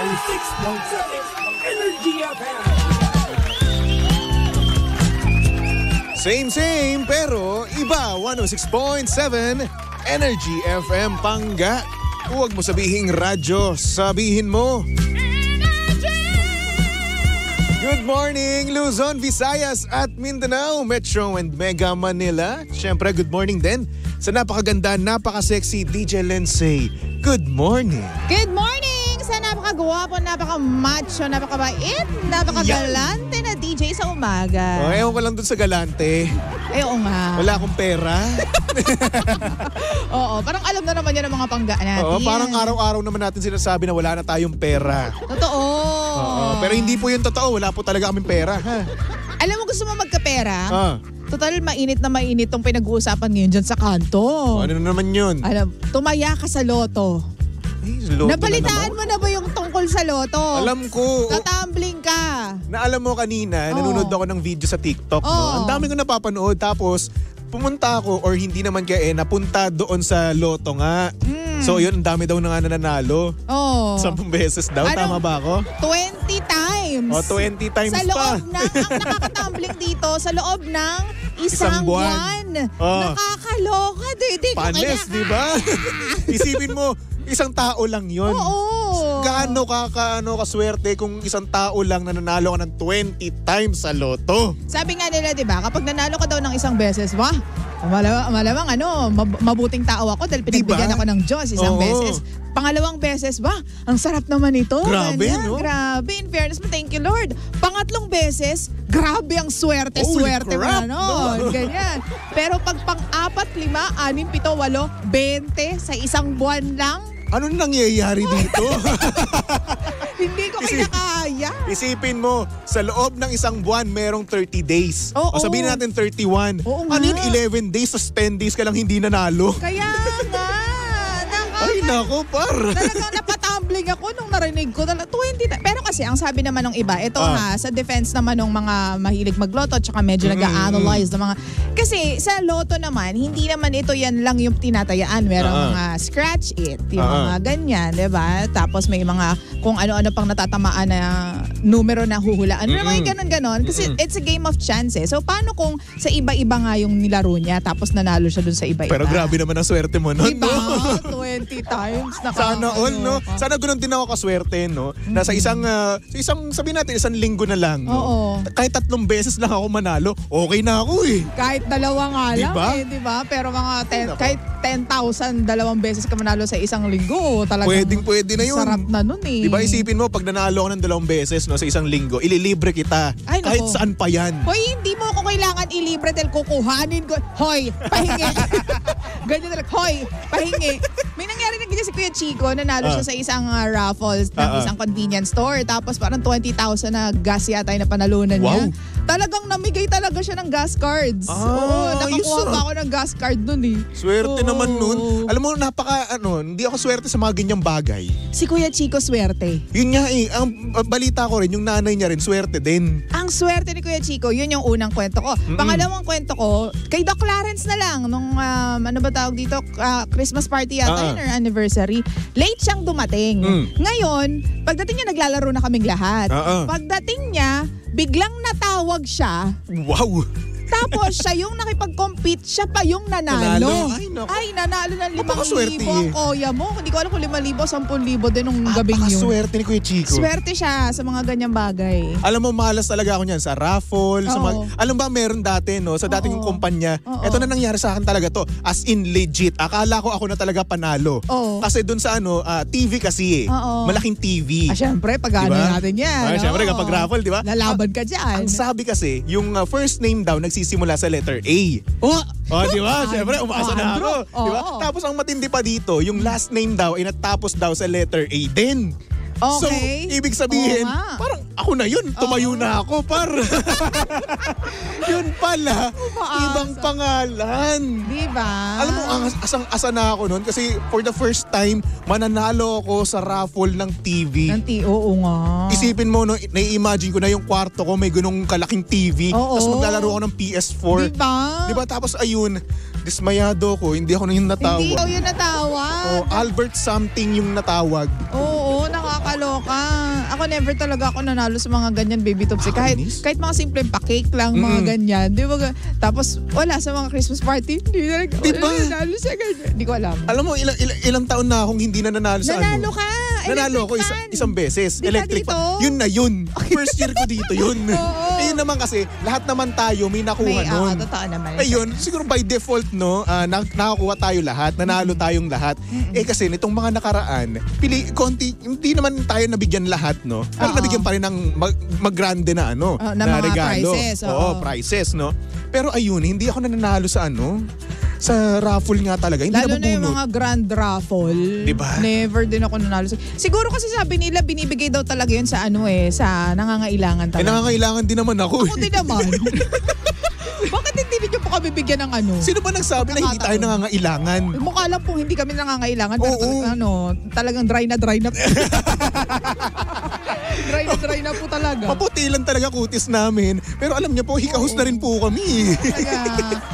106.7 Energy FM. Same, pero iba. 106.7 Energy FM Pangga. Huwag mo sabihing radyo, sabihin mo. Good morning, Luzon, Visayas at Mindanao, Metro and Mega Manila. Siyempre, good morning din sa napakaganda, napaka-sexy DJ Lindsay. Good morning. Good morning sa napakagwapo, napaka-macho, napakabait, napakagalante na DJ sa umaga. Oh, ewan ko lang dun sa galante. Oo nga. Wala akong pera. Oo, parang alam na naman yan ang mga pangga natin. Oo, parang araw-araw naman natin sinasabi na wala na tayong pera. Totoo. Oo, pero hindi po yun totoo. Wala po talaga kaming pera. Ha? Alam mo, gusto mo magkapera? Total, mainit na mainit tong pinag-uusapan ngayon dyan sa kanto. Ano naman yun? Alam, tumaya ka sa loto. Loto Nabalitaan mo na ba yung tungkol sa loto? Alam ko. Tatambling ka. Na alam mo kanina, nanonood ako ng video sa TikTok. No? Oo. Ang dami ko napapanood. Tapos, pumunta ako or hindi naman kaya napunta doon sa loto nga. So yun, ang dami daw na nga nanalo. Oo. 10 beses daw. Tama ba ako? 20 times. O, 20 times sa pa. loob ng, ang nakakatumbling dito, sa loob ng isang buwan. Nakakaloka. Di ko Panes, di ba? Isipin mo, isang tao lang yun. Oo. Gaano kaswerte kung isang tao lang na nanalo ka ng 20 times sa loto? Sabi nga nila, di ba, kapag nanalo ka daw ng isang beses, malamang mabuting tao ako dahil pinagbigyan ako ng Diyos isang beses. Pangalawang beses, ang sarap naman ito. Grabe, ganyan, no? Grabe. In fairness mo, thank you Lord. Pangatlong beses, grabe ang swerte mo no? Ganyan. Pero pag pang-4, 5, 6, 7, 8, 20 sa isang buwan lang, anong nangyayari dito? hindi ko kinakaya. Isipin mo, sa loob ng isang buwan, merong 30 days. Oo. O sabihin natin 31. Oo nga. Ano yun, 11 days, sa 10 days ka lang hindi nanalo? Kaya nga. Ay, nako, par. Talagang napatumbling ako nung narinig ko. 20. Pero kasi, ang sabi naman ng iba, ito sa defense naman ng mga mahilig magloto tsaka medyo nag-a-analyze ng mga... Kasi sa loto naman, hindi naman ito yan lang yung tinatayaan. Merong mga scratch it, yung mga ganyan, diba? Tapos may mga kung ano-ano pang natatamaan na numero na huhulaan. May ganon-ganon. Kasi it's a game of chance eh. So paano kung sa iba-iba nga yung nilaro niya tapos nanalo siya dun sa iba-iba? Pero grabe naman ang swerte mo, no? Diba? 20 times. Sana all, no? Sana ganoon din ako kaswerte, no? Na sa isang sabihin natin, isang linggo na lang, no? Oo. Kahit 3 beses lang ako manalo, okay na ako eh. Kahit 2 nga lang Diba? diba? Pero mga kahit 10,000, 2 beses ka manalo sa isang linggo, talagang pwede na yun. sarap na nun eh. Diba, isipin mo, pag nanalo ka ng 2 beses, no, sa isang linggo, ililibre kita. Ay, kahit nako. saan pa yan. Hoy, hindi mo ako kailangan ilibre dahil kukuhanin ko. Hoy, pahingi. Ganyan talaga. Hoy, pahingi. May nangyari na ganyan si Kuya Chico, nanalo siya sa isang raffles ng isang convenience store. Tapos parang 20,000 na gas yata yung napanalunan niya. Talagang namigay talaga siya ng gas cards. Oo, nakakuha pa ako ng gas card nun eh. Swerte naman nun. Alam mo, hindi ako swerte sa mga ganyang bagay. Si Kuya Chico swerte. Yun nga eh, ang balita ko rin, yung nanay niya rin, swerte din. Ang swerte ni Kuya Chico, yun yung unang kwento ko. Pangalawang kwento ko, kay Doc Clarence na lang, nung ano ba tawag dito, Christmas party yata yun or anniversary. Late siyang dumating. Ngayon, pagdating niya, naglalaro na kaming lahat. Pagdating niya, biglang natawag siya. Wow! Tapos siya yung nakipag-compete, siya pa yung nanalo. Ay, nanalo ng 5,000 ang kuya mo. Hindi ko alam kung 5,000 o 10,000 din nung gabing yun. Swerte ni Kuya Chico. Swerte siya sa mga ganyang bagay. Alam mo, malas talaga ako niyan sa raffle. Alam ba, meron dati, no? Sa dating kumpanya. Ito na nangyari sa akin talaga to. As in legit. Akala ko ako na talaga panalo. Kasi dun sa TV kasi eh. Malaking TV. Syempre, pag-ano natin yan. Syempre, kapag raffle, di ba? Lalaban ka dyan. Ang sabi kasi, yung first name daw, nagsisimula sa letter A. Di ba? Siyempre, umasa na ako. Di ba? Tapos ang matindi pa dito, yung last name daw ay natapos daw sa letter A din. Okay. So, ibig sabihin, parang ako na yun. Tumayo na ako, par. Yun pala, ibang pangalan. Diba? Alam mo, asang-asa na ako nun kasi for the first time, mananalo ako sa raffle ng TV. Oo nga. Isipin mo, no, nai-imagine ko na yung kwarto ko, may ganung kalaking TV. Tapos maglalaro ako ng PS4. Diba? Tapos ayun, dismayado ko, hindi ako na yung natawag. Hindi ako yung natawag. Albert something yung natawag. Oo, nakakatawa. Nakakaloka. Ako never talaga ako nanalo sa mga ganyan baby topsy. Kahit mga simple pa-cake lang, mga ganyan. Di ba? Tapos wala sa mga Christmas party. Hindi talaga ako nanalo sa ganyan. Hindi ko alam. Alam mo, ilang taon na akong hindi na nanalo sa Nanalo ka! Nanalo ako isang beses. Electric fan. Yun na yun. First year ko dito yun. Ayun naman kasi, lahat naman tayo may nakuha nun. Totoo naman. Ayun, siguro by default, no, nakakuha tayo lahat, nanalo tayong lahat. Kasi nitong mga nakaraan, hindi naman tayo nabigyan lahat, no? Pero nabigyan pa rin ng maggrande na na na mga regalo. prizes. Prizes, no? Pero ayun, hindi ako nananalo sa sa raffle nga talaga. Hindi Lalo na yung nabubunot. mga grand raffle. Diba? Never din ako nanalo. Siguro kasi sabi nila, binibigay daw talaga yun sa sa nangangailangan talaga. Nangangailangan din naman ako. Ako din naman. Bakit hindi niyo po kami bigyan ng Sino ba nagsabi na hindi tayo nangangailangan? Mukha lang po hindi kami nangangailangan. Pero talagang dry na. dry na po talaga. Maputi lang talaga kutis namin. Pero alam niyo po, hikahos na rin po kami.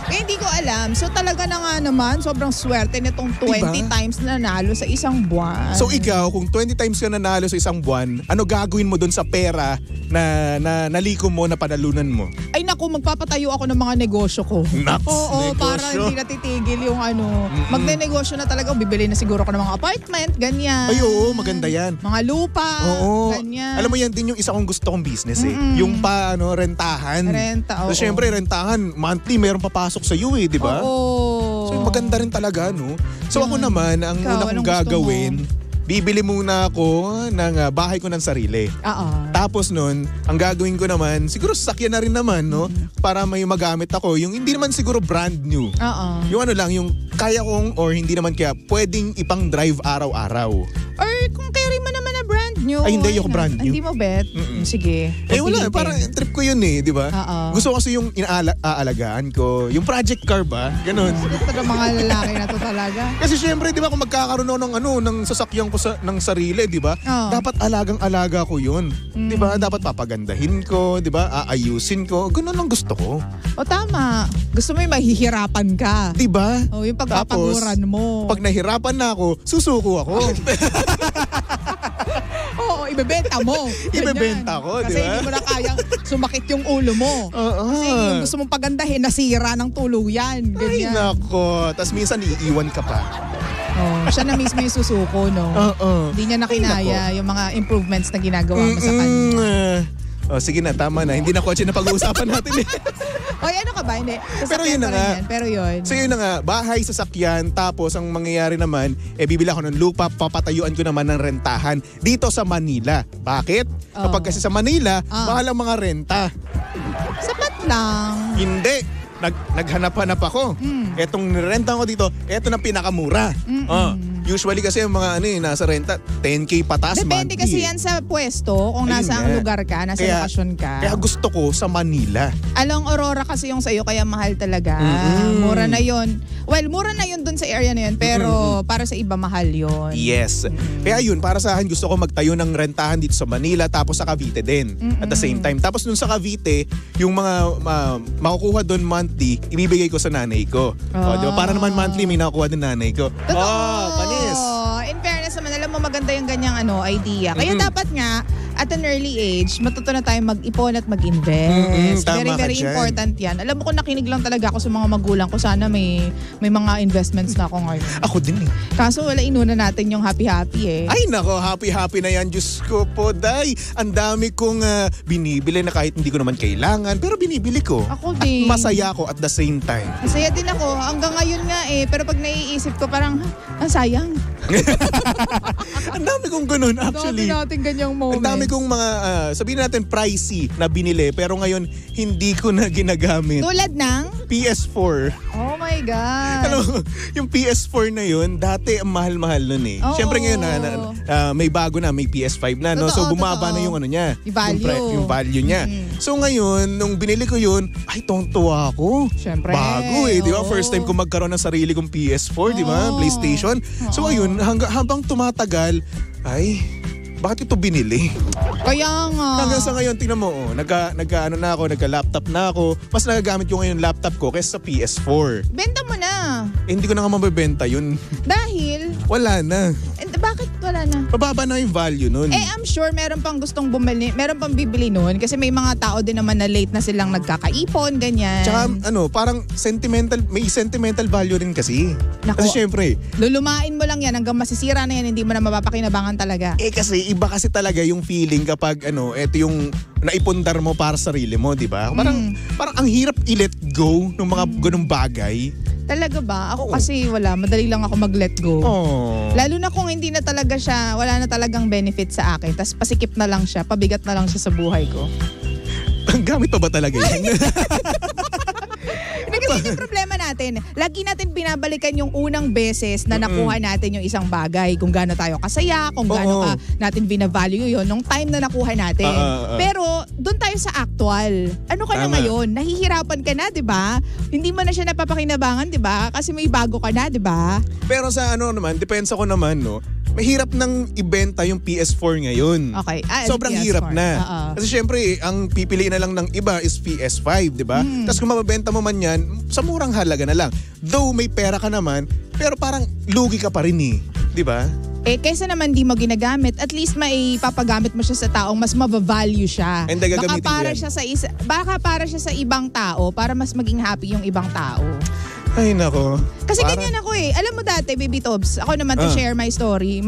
Hindi ko alam. So talaga na nga naman, sobrang swerte nitong 20 times na nanalo sa isang buwan. So ikaw, kung 20 times ka nanalo sa isang buwan, ano gagawin mo dun sa pera na nalikom mo, na panalunan mo? Ay naku, magpapatayo ako ng mga negosyo ko. Oo, negosyo. para hindi natitigil yung magne-negosyo na talaga. Bibili na siguro ako ng mga apartment, ganyan. Ay oo, maganda yan. Mga lupa, ganyan. Alam mo yan din yung isa kong gusto kong business Yung rentahan. Renta, oo. So syempre, rentahan, monthly meron papasok sa iyo di ba? Oo. So maganda rin talaga, no? So ako naman, ang una kong gagawin, bibili muna ako ng bahay ko ng sarili. Tapos nun, ang gagawin ko naman, siguro sasakyan na rin naman, no? Para may magamit ako. Yung hindi naman siguro brand new. Yung yung kaya kong or hindi naman kaya pwedeng ipang drive araw-araw. Or kung carry mo naman na brand new. Ay, hindi ako brand new. Hindi mo bet? Sige. Wala. Parang trip ko yun di ba? Gusto ko kasi yung inaalagaan ko. Yung project car ba? Ganon. Ito na mga lalaki na to talaga. Kasi syempre, di ba, kung magkakaroon ako ng sasakyan ko ng sarili, di ba? Dapat alagang-alaga ko yun. Di ba? Dapat papagandahin ko, di ba? Aayusin ko. Ganon ang gusto ko. Tama. Gusto mo yung mahihirapan ka. Di ba? Yung pagpapaguran mo. Pag nahirapan na ako, susuko ako. Oo, ibebenta mo. Ibebenta ko, di ba? Kasi hindi mo na kayang sumakit yung ulo mo. Kasi yung gusto mong pagandahin, nasira ng tuluyan. Ay, nako. Tapos minsan iiwan ka pa. Siya na mismo yung susuko, no? Hindi niya nakinaya yung mga improvements na ginagawa mo sa kanya. Sige na, tama na. Hindi na kotse na pag-uusapan natin Ano ka ba? Hindi. Pero yun na nga. Pero yun. So yun na nga, bahay, sasakyan, tapos ang mangyayari naman, bibili ako ng lupa, papatayuan ko naman ng rentahan dito sa Manila. Bakit? Kapag kasi sa Manila, mahal ang mga renta. Sapat lang. Hindi. Naghanap-hanap ako. Etong nirenta ko dito, eto na pinakamura. Usually kasi yung mga nasa renta, 10K patas. Depende kasi yan sa pwesto, kung nasa ang lugar ka, nasa lokasyon ka. Kaya gusto ko sa Manila. Along Aurora kasi yung sa'yo, kaya mahal talaga. Mura na yun. Well, mura na yun dun sa area na yun, pero para sa iba mahal yun. Yes. Kaya yun, para sa akin, gusto ko magtayo ng rentahan dito sa Manila, tapos sa Cavite din. At the same time. Tapos dun sa Cavite, yung mga makukuha dun monthly, ibibigay ko sa nanay ko. Diba? Para naman monthly, may nakukuha din nanay ko. Panis. In fairness naman, alam mo maganda yung ganyang idea. Kaya dapat nga, at an early age, matuto na tayong mag-ipon at mag-invest. Very important yan. Alam mo kung nakinig lang talaga ako sa mga magulang ko, sana may mga investments na ako ngayon. Ako din Kaso wala, inuna natin yung happy-happy Ay nako, happy-happy na yan. Diyos ko po, day. Ang dami kong binibili na kahit hindi ko naman kailangan, pero binibili ko. Ako din. At masaya ako at the same time. Masaya din ako. Hanggang ngayon nga pero pag naiisip ko parang, sayang. Ang dami kong ganun actually. Ang dami natin ganyang moments. Ang dami kong mga, sabihin natin pricey na binili, pero ngayon hindi ko na ginagamit. Tulad ng? PS4. Oh my God. Yung PS4 na yun, dati ang mahal-mahal nun Siyempre ngayon may bago na, may PS5 na. Totoo, so bumaba na yung niya. Yung value niya. So ngayon, nung binili ko yun, ay tuwang-tuwa ako. Siyempre. Bago di ba? First time ko magkaroon ng sarili kong PS4, di ba? PlayStation. So ayun, habang tumatagal, ay, bakit ito binili? Kaya nga. Hanggang sa ngayon, tingnan mo, nagka-laptop na ako. Mas nagagamit ko ngayon laptop ko kaysa sa PS4. Benta mo na. Hindi ko na nga mabibenta yun. Dahil? Wala na. Bakit wala wala na. Mababa na yung value nun. I'm sure meron pang gustong bumili, meron pang bibili nun kasi may mga tao din naman na late na silang nagkakaipon, ganyan. Tsaka parang may sentimental value rin kasi. Naku, kasi syempre, lulumain mo lang yan hanggang masisira na yan, hindi mo na mapapakinabangan talaga. Kasi iba kasi talaga yung feeling kapag ito yung naipundar mo para sa sarili mo, di ba? Parang ang hirap i-let go ng mga ganung bagay. Talaga ba? Ako kasi madali lang ako mag-let go. Lalo na kung hindi na talaga siya, wala na talagang benefit sa akin, tas pasikip na lang siya, pabigat na lang siya sa buhay ko. Gamit pa ba talaga yan? Kasi yung problema natin, lagi natin binabalikan yung unang beses na nakuha natin yung isang bagay. Kung gaano tayo kasaya, kung gaano ka natin binavalue yun nung time na nakuha natin. Pero doon tayo sa actual. Ano ka na ngayon? Nahihirapan ka na, di ba? Hindi mo na siya napapakinabangan, di ba? Kasi may bago ka na, di ba? Pero sa depensa ko naman, mahirap nang ibenta yung PS4 ngayon. Okay. Sobrang PS4. hirap na. Kasi syempre, ang pipiliin na lang ng iba is PS5, di ba? Tapos kung mababenta mo man yan, sa murang halaga na lang. Though may pera ka naman, pero parang lugi ka pa rin di ba? Kaysa naman di mo ginagamit, at least maipapagamit mo siya sa taong mas mabavalue siya. And gagamitin baka para siya sa ibang tao, para mas maging happy yung ibang tao. Ay, nako. Kasi ganyan ako Alam mo dati, Baby Tobs, ako naman to share my story.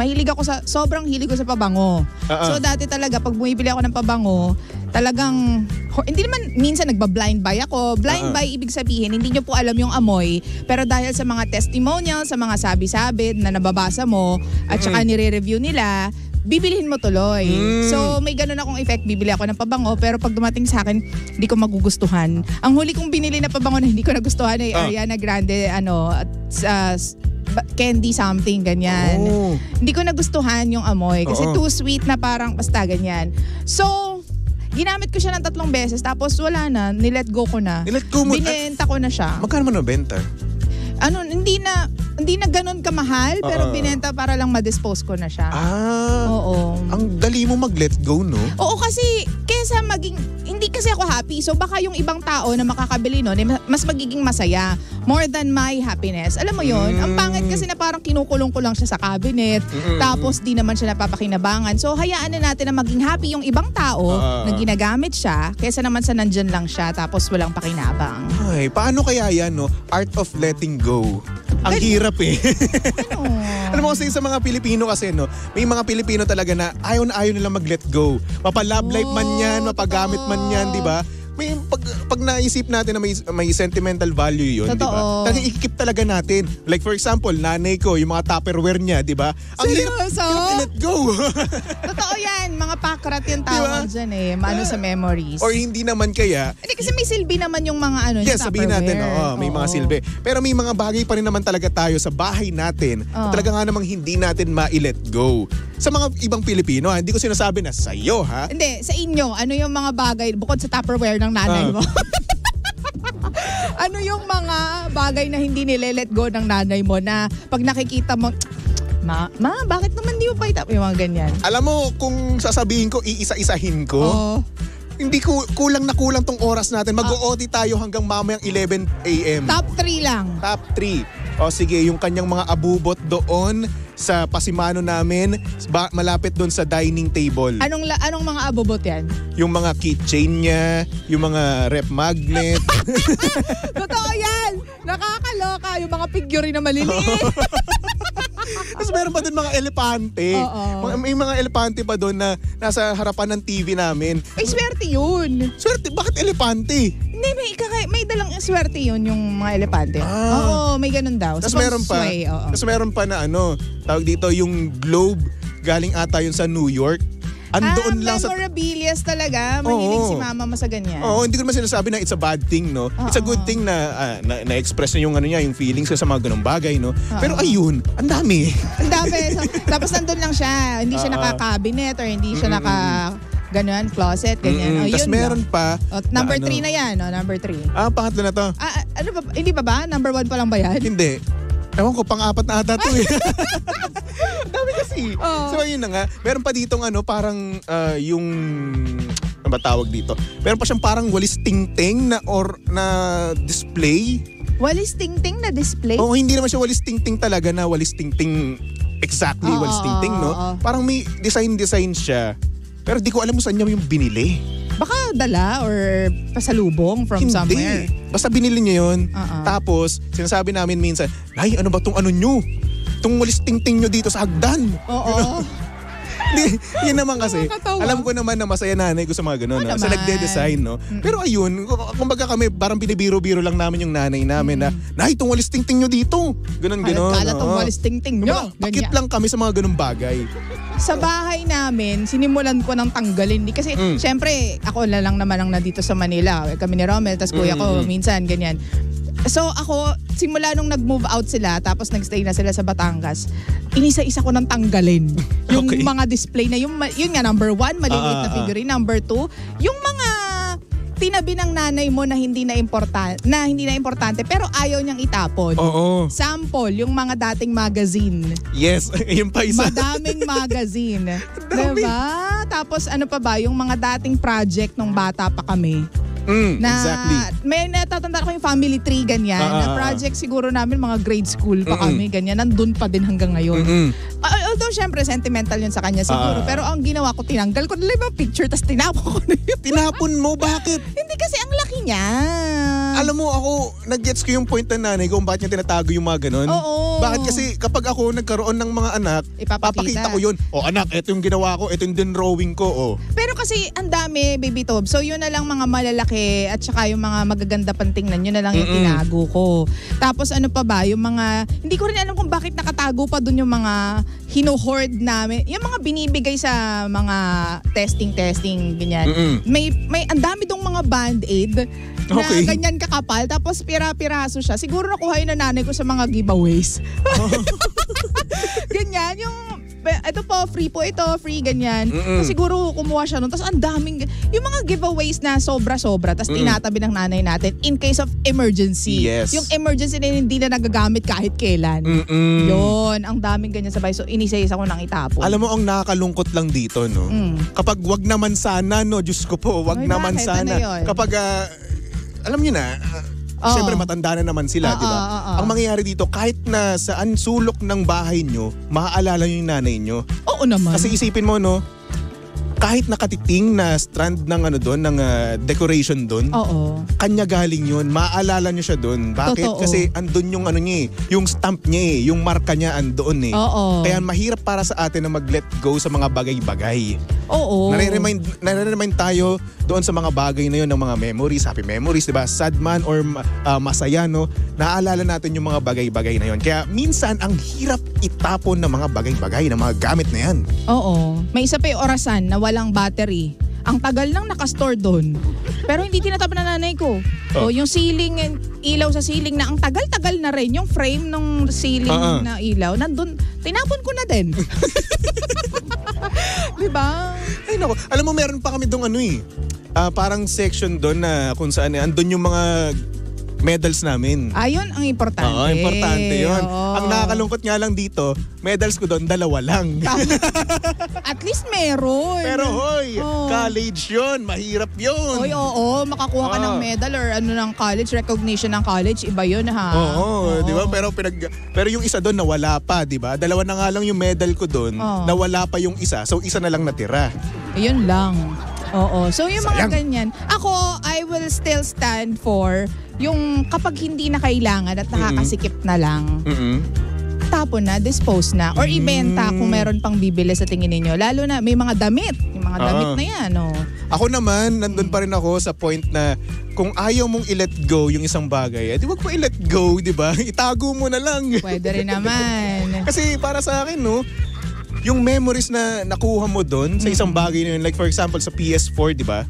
Sobrang hilig ko sa pabango. So dati talaga, pag bumibili ako ng pabango, talagang, hindi naman minsan nagba-blind buy ako. Blind buy, ibig sabihin, hindi nyo po alam yung amoy. Pero dahil sa mga testimonials, sa mga sabi-sabi na nababasa mo, at saka nire-review nila, bibilihin mo tuloy. So, may ganun akong effect. Bibili ako ng pabango, pero pag dumating sa akin, hindi ko magugustuhan. Ang huli kong binili na pabango na hindi ko nagustuhan ay Ariana Grande, candy something, ganyan. Hindi ko nagustuhan yung amoy kasi too sweet na parang basta ganyan. So, ginamit ko siya ng 3 beses tapos wala na, nilet go ko na. Nilet go mo? Binenta ko na siya. Magkano mo nabenta? Hindi na ganun kamahal, pero binenta para lang ma-dispose ko na siya. Oo. Ang dali mo mag-let go, no? Oo, kasi kesa hindi kasi ako happy. So baka yung ibang tao na makakabili nun, mas magiging masaya. More than my happiness. Alam mo yon, ang pangit kasi na parang kinukulong ko lang siya sa cabinet, tapos di naman siya napapakinabangan. So hayaan na natin na maging happy yung ibang tao na ginagamit siya, kesa naman sa nandyan lang siya, tapos walang pakinabang. Ay, paano kaya yan, no? Art of letting go. Ang hirap Alam mo kasi sa mga Pilipino kasi, may mga Pilipino talaga na ayaw na ayaw nilang mag-let go. Mapa-love life man yan, mapagamit man yan, di ba? May pag naisip natin na may sentimental value yun, di ba? Talagang ikikip talaga natin. Like for example, nanay ko, yung mga Tupperware niya, di ba? Ang hirap i-let go. Totoo yan. Mga pakrat yung tawag dyan Maano sa memories. Or hindi naman kaya. Hindi kasi may silbi naman yung mga yes, sabihin natin, may mga silbi. Pero may mga bagay pa rin naman talaga tayo sa bahay natin na talaga nga namang hindi natin ma-let go. Sa mga ibang Pilipino, hindi ko sinasabi na sa'yo, ha? Hindi, sa inyo, ano yung mga bagay, bukod sa Tupperware ng nanay mo? Ano yung mga bagay na hindi nile-let go ng nanay mo na pag nakikita mo, Ma, bakit naman di mo pa itap? Yung mga ganyan. Alam mo, kung sasabihin ko, iisa-isahin ko, hindi kulang na kulang tong oras natin. Mag-OT tayo hanggang mamayang 11 a.m. Top 3 lang. Top 3. O sige, yung kanyang mga abubot doon sa pasimano namin, malapit doon sa dining table. Anong mga abubot yan? Yung mga keychain niya, yung mga rep magnet. Totoo yan! Nakakaloka. Yung mga figure na maliliit. Tapos meron pa doon mga elepante. May mga elepante pa doon na nasa harapan ng TV namin. Ay, swerte yun. Swerte? Bakit elepante? Hindi, may dalang swerte yun yung mga elepante. Oo, may ganun daw. Tapos meron pa na tawag dito yung globe. Galing ata yun sa New York. Andoon lang sa memorabilias talaga. Mahilig si mama mo sa ganyan. Hindi ko naman sinasabi na it's a bad thing, no? It's a good thing na na-express na yung yung feelings ko sa mga ganung bagay, no? Pero ayun, ang dami. Ang dami. Tapos nandun lang siya. Hindi siya naka-cabinet or hindi siya ganun, closet, ganyan. Tapos meron pa. Number 3 na yan, number 3. Pangatlo na to. Ano ba? Hindi pa ba? Number 1 pa lang ba yan? Hindi. Ewan ko, pang-4 na ata to Dami kasi. So ayun na nga. Meron pa ditong parang yung ano ba tawag dito? Meron pa siyang parang walis tingting na display. Walis tingting na display? Oo, hindi naman siya walis tingting talaga na walis tingting exactly while stating, no? Parang may design siya. Pero di ko alam kung saan niya yung binili. Baka dala or pasalubong from somewhere. Basta binili niya yun. Tapos, sinasabi namin minsan, ay, ano ba tong ano nyo? Itong walis ting-ting nyo dito sa hagdan. Oo. Yun naman kasi, Nakakatawa. alam ko naman na masaya nanay ko sa mga ganun. Oo Sa naman. nagde-design, no? Pero ayun, kumbaga kami, parang binibiro-biro lang namin yung nanay namin na, nay, itong walis ting-ting nyo dito. Ganun. Kala tong oo. walis ting-ting nyo. Pakit lang kami sa mga ganung bagay. Sa bahay namin, sinimulan ko ng tanggalin. Kasi syempre, ako lang naman ang nandito sa Manila. Kami ni Romel, tas kuya ko, minsan, ganyan. So ako, simula nung nag-move out sila, tapos nag-stay na sila sa Batangas, inisa-isa ko ng tanggalin. Yung Okay. mga display na, yun nga, number 1, maliliit na figurine. Number 2, yung mga tinabi ng nanay mo na hindi na importante pero ayaw niyang itapon. Oo. Sample, yung mga dating magazine. Yes, yun pa isa. Madaming magazine. Dami. Diba? Tapos ano pa ba, yung mga dating project nung bata pa kami. Na Exactly. may natatanda ko yung family tree ganyan. Na project siguro namin mga grade school pa kami ganyan. Nandun pa din hanggang ngayon. Although syempre sentimental yun sa kanya siguro. Pero ang ginawa ko, tinanggal ko na lang yung picture tapos tinapon ko na yun. Tinapon mo? Bakit? Hindi kasi ang laki niya. Alam mo, ako, nag-gets ko yung point ng nanay ko kung bakit niya tinatago yung mga ganun. Oo. Bakit kasi kapag ako nagkaroon ng mga anak, Ipapakita. papakita ko yun. O anak, ito yung ginawa ko, ito yung drawing ko. O. Pero kasi ang dami, Baby Tob. So yun na lang mga malalaki at saka yung mga magaganda pantingnan, yun na lang yung tinago ko. Tapos ano pa ba, yung mga, hindi ko rin alam kung bakit nakatago pa dun yung mga hino-hoard namin. Yung mga binibigay sa mga testing, ganyan. May ang dami dong mga band-aid na Okay. ganyan kakapal. Tapos pira-piraso siya. Siguro nakuha yun na nanay ko sa mga giveaways. Ganyan, yung ito po, free po ito, free ganyan. So, siguro kumuha siya nun. Tapos ang daming, yung mga giveaways na sobra-sobra, tapos tinatabi ng nanay natin in case of emergency. Yes. Yung emergency na hindi na nagagamit kahit kailan. Yun, ang daming ganyan sabay. So inisa-isa ko nang itapon. Alam mo, ang nakakalungkot lang dito, no? Kapag wag naman sana, no? Diyos ko po, wag Ay, naman bakit? sana. Ano yun? Kapag, alam niyo na, siyempre matanda na naman sila, di ba? Ang mangyayari dito, kahit na saan sulok ng bahay nyo, maaalala nyo yung nanay nyo. Oo naman. Kasi isipin mo, no? Kahit nakatiting na strand ng ng decoration doon, kanya galing yun, maaalala nyo siya doon. Bakit? Totoo. Kasi andun yung niya yung stamp niya yung marka niya andoon Oo. Kaya mahirap para sa atin na mag-let go sa mga bagay-bagay. Oo. Nare-remind tayo doon sa mga bagay na yun, ng mga memories, happy memories, diba? Sad man or masaya, no? Naaalala natin yung mga bagay-bagay na yun. Kaya minsan, ang hirap itapon ng mga bagay-bagay, ng mga gamit na yan. Oo. May isa pa yung orasan na walang battery. Ang tagal nang nakastore doon. Pero hindi tinatapon ng nanay ko. O yung ceiling, ilaw sa ceiling na ang tagal-tagal na rin. Yung frame ng ceiling na ilaw, nandun, tinapon ko na din. Diba? Ay nako, alam mo meron pa kami doon parang section doon na kung saan andun yung mga medals namin. Ayun ang importante. Oo, importante yun. Oo. Ang nakakalungkot nga lang dito, medals ko doon, 2 lang. At least meron. Pero hoy, college yun, mahirap yun. Hoy, oo, makakuha ka ng medal or ng college, recognition ng college, iba yun ha. Oo. Di ba? Pero yung isa doon nawala pa, di ba? 2 na nga lang yung medal ko doon, nawala pa yung isa, so isa na lang natira. Ayun lang. Oo. So yung mga Sayang. ganyan, ako, I will still stand for yung kapag hindi na kailangan at nakakasikip na lang, tapon na, dispose na, or ibenta kung meron pang bibili sa tingin ninyo. Lalo na may mga damit. Yung mga damit na yan, Ako naman, nandun pa rin ako sa point na kung ayaw mong i-let go yung isang bagay, di wag mo i-let go, di ba? Itago mo na lang. Pwede rin naman. Kasi para sa akin, no, yung memories na nakuha mo doon sa isang bagay na yun, like for example sa PS4, di ba?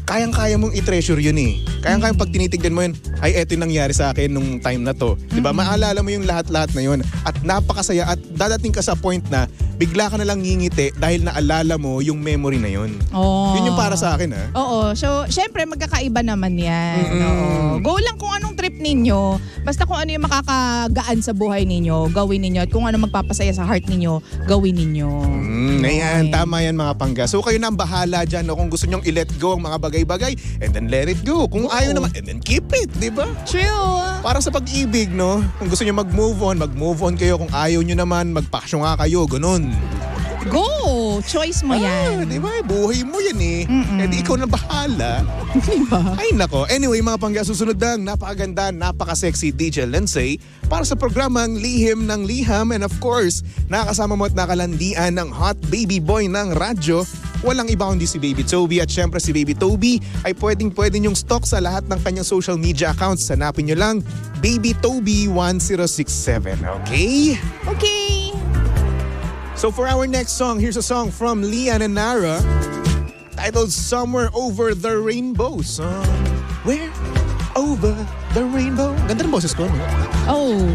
Kayang-kaya mong i-treasure yun Kayang-kaya pag tinitignan mo yun, ay eto yung nangyari sa akin nung time na to. Di ba? Maalala mo yung lahat-lahat na yun. At napakasaya at dadating ka sa point na bigla ka na lang ngingiti dahil naalala mo yung memory na yun. Yun yung para sa akin Oo. So, syempre magkakaiba naman yan. Oo. Go lang kung anong trip ninyo. Basta kung ano yung makakagaan sa buhay ninyo, gawin ninyo. At kung ano magpapasaya sa heart ninyo, gawin ninyo. Ayan, tama yan mga pangga. So kayo na ang bahala dyan, no? Kung gusto nyong i-let go ang mga bagay bagay-bagay and then let it go. Kung ayaw naman, and then keep it, di ba? True. Parang sa pag-ibig, no? Kung gusto nyo mag-move on kayo. Kung ayaw nyo naman, magpakasyon nga kayo. Ganun. Go! Choice mo yan. Di ba? Buhay mo yan eh. Eh di ikaw na bahala. Diba? Ay nako. Anyway, mga pangga, susunod ng napakaganda, napaka-sexy DJ Lindsay para sa programang Lihim ng Liham. And of course, nakakasama mo at nakalandian ng hot baby boy ng radyo. Walang iba kundi si Baby Toby. At syempre si Baby Toby ay pwede niyong stalk sa lahat ng kanyang social media accounts. Hanapin niyo lang Baby Toby 1067. Okay? Okay. So for our next song, here's a song from Lian and Nara titled Somewhere Over the Rainbow. Somewhere Over the Rainbow. Ganda ng boses ko, no? Oh.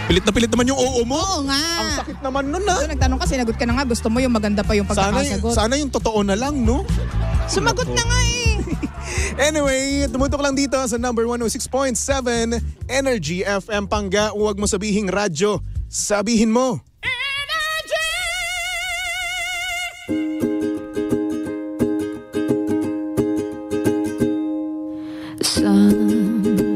Pilit naman yung oo mo. Oo nga. Ang sakit naman nun, ha? So, nagtanong ka, sinagot ka na nga. Gusto mo yung maganda pa yung pagkakasagot. Sana yung totoo na lang, no? Sumagot na nga eh. Anyway, tumutok lang dito sa number 106.7 Energy FM Pangga. Huwag mo sabihing radyo. Sabihin mo. Somewhere